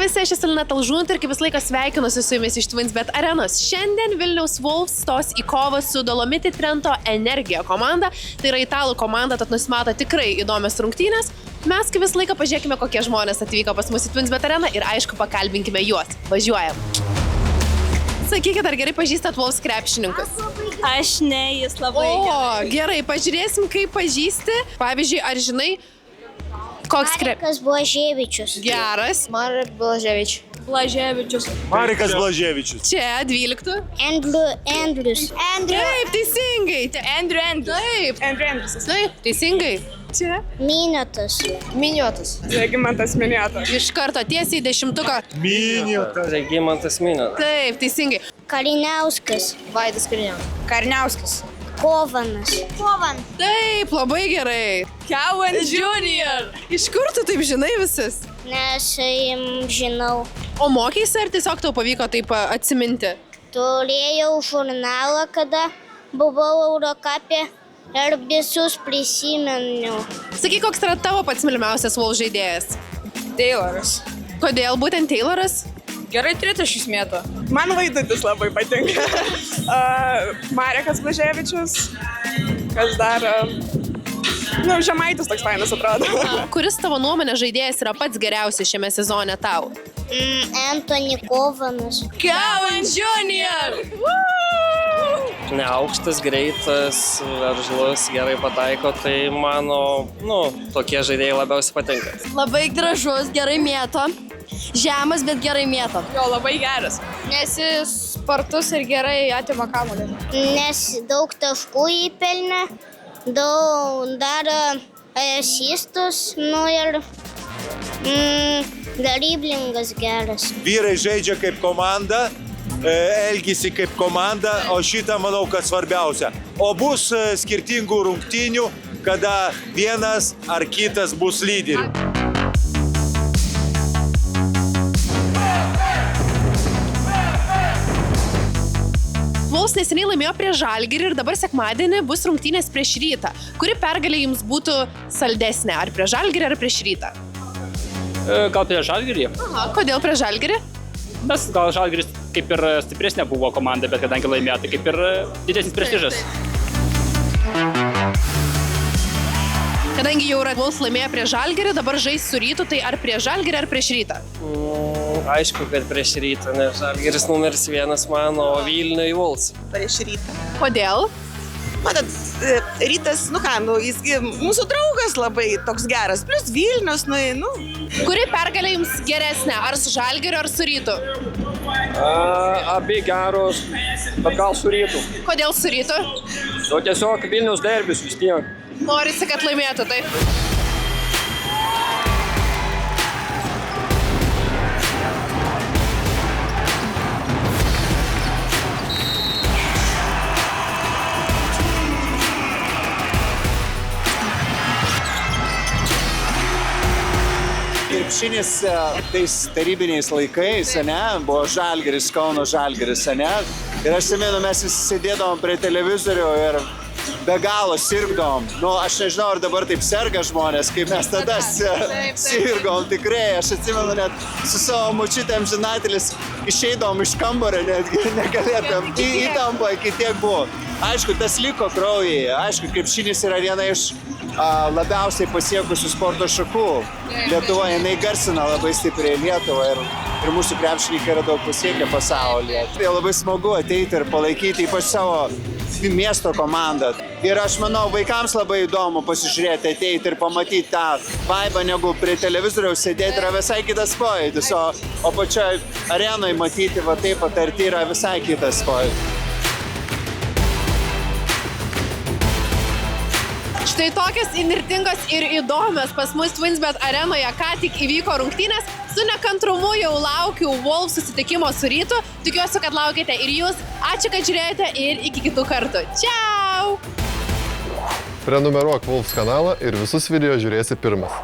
visi, aš esu Lina Talžūnaitė ir kaip visą laiką sveikinuosi su jumis iš TwinBet arenos. Šiandien Vilniaus Wolves stos į kovą su Dolomiti Trento Energija komanda. Tai yra italų komanda, tad nusimato tikrai įdomios rungtynės. Mes kaip visą laiką pažiūrėkime, kokie žmonės atvyko pas mus į TwinBet areną ir aišku pakalbinkime juos. Važiuojam. Sakykit, ar gerai pažįstat Wolves krepšininkus? Aš ne, jis labai gerai, pažiūrėsim, kaip pažįsti. Pavyzdžiui, ar žinai, koks Marikas Blaževičius. Geras. Marek Blaževičius. Marikas Blaževičius. Čia 12. Andrius. Taip, teisingai. Andrius. Taip, teisingai. Čia. Miniotas. Regimantas Miniotas. Iš karto tiesiai 10-tuką. Miniotas. Regimantas Miniotas. Taip, teisingai. Kaliniauskas. Vaidas Karniauskas. Kovanas. Taip, labai gerai. Kevan Junior. Iš kur tu taip žinai visus? Nes žinau. O mokeisi ar tiesiog tau pavyko taip atsiminti? Turėjau žurnalą, kada buvau Eurocapė ir visus prisimenu. Sakyk, koks yra tavo pats mylimiausias Wolves žaidėjas? Tayloras. Kodėl būtent Tayloras? Gerai tritaškius mėto. Man Vaidutis labai patinka. Marekas Blaževičius. Kas dar? Žemaitis toks fainas atrodo. Kuris tavo nuomonė žaidėjas yra pats geriausias šiame sezone tau? Antony Kovanas. Kevan Junior. Neaukštas, greitas, veržlus, gerai pataiko, tai mano, tokie žaidėjai labiausiai patinka. Labai gražus, gerai mėto. Žemas, bet gerai mėto. Jo, labai geras. Nes jis spartus ir gerai atima kamuolį. Nes daug taškų įpelnė, daug daro asistus, ir driblingas geras. Vyrai žaidžia kaip komanda, elgisi kaip komanda, o šitą manau, kad svarbiausia. O bus skirtingų rungtynių, kada vienas ar kitas bus lyderiu. Wolves neseniai laimėjo prieš Žalgirį ir dabar sekmadienį bus rungtynės prieš Rytą. Kuri pergalė jums būtų saldesnė? Ar prieš Žalgirį, ar prieš Rytą? Gal prieš Žalgirį? Kodėl prieš Žalgirį? Nes gal Žalgiris kaip ir stipresnė buvo komanda, bet kadangi laimėjo, tai kaip ir didesnis prestižas. Kadangi jau Wolves laimėjo prieš Žalgirį, dabar žais su Rytu, tai ar prieš Žalgirį, ar prieš Rytą? Aišku, kad prieš Rytą, nes Žalgiris numeris 1 mano, o Vilniui Wolves. Prieš Rytą. Kodėl? Matot, Rytas, jis mūsų draugas labai toks geras, plus Vilnius, Kuri pergalė jums geresnė? Ar su Žalgiriu, ar su Rytu? Abi geros, bet gal su Rytu. Kodėl su Rytu? O tiesiog Vilnius derbis vis tiek. Norisi, kad laimėtų, taip? Krepšinis tais tarybiniais laikais, buvo Žalgiris, Kauno Žalgiris, Ir aš atsimenu, mes visi sėdėdavom prie televizorių ir be galo sirgdom. Aš nežinau, ar dabar taip serga žmonės, kaip mes tada sirgom tikrai. Aš atsimenu, net su savo močiutėm žinatelis išeidom iš kambario, netgi negalėtum. Įtampa iki tiek buvo. Aišku, tas liko kraujai. Aišku, krepšinis yra viena iš labiausiai pasiekusių sporto šakų. Lietuva, jinai garsina labai stipriai Lietuvą ir mūsų krepšininkai yra daug pasiekę pasaulyje. Tai labai smagu ateiti ir palaikyti ypač savo miesto komandą. Ir aš manau, vaikams labai įdomu pasižiūrėti, ateiti ir pamatyti tą vaibą, negu prie televizoriaus sėdėti yra visai kitas pojūtis, o pačioj arenoje matyti taip patarti yra visai kitas pojūtis. Štai tokios įnirtingos ir įdomios pas mus TwinBet arenoje ką tik įvyko rungtynės. Su nekantrumu jau laukiu Wolves susitikimo su Rytu. Tikiuosi, kad laukite ir jūs. Ačiū, kad žiūrėjote ir iki kitų kartų. Čiau! Prenumeruok Wolves kanalą ir visus video žiūrėsi pirmas.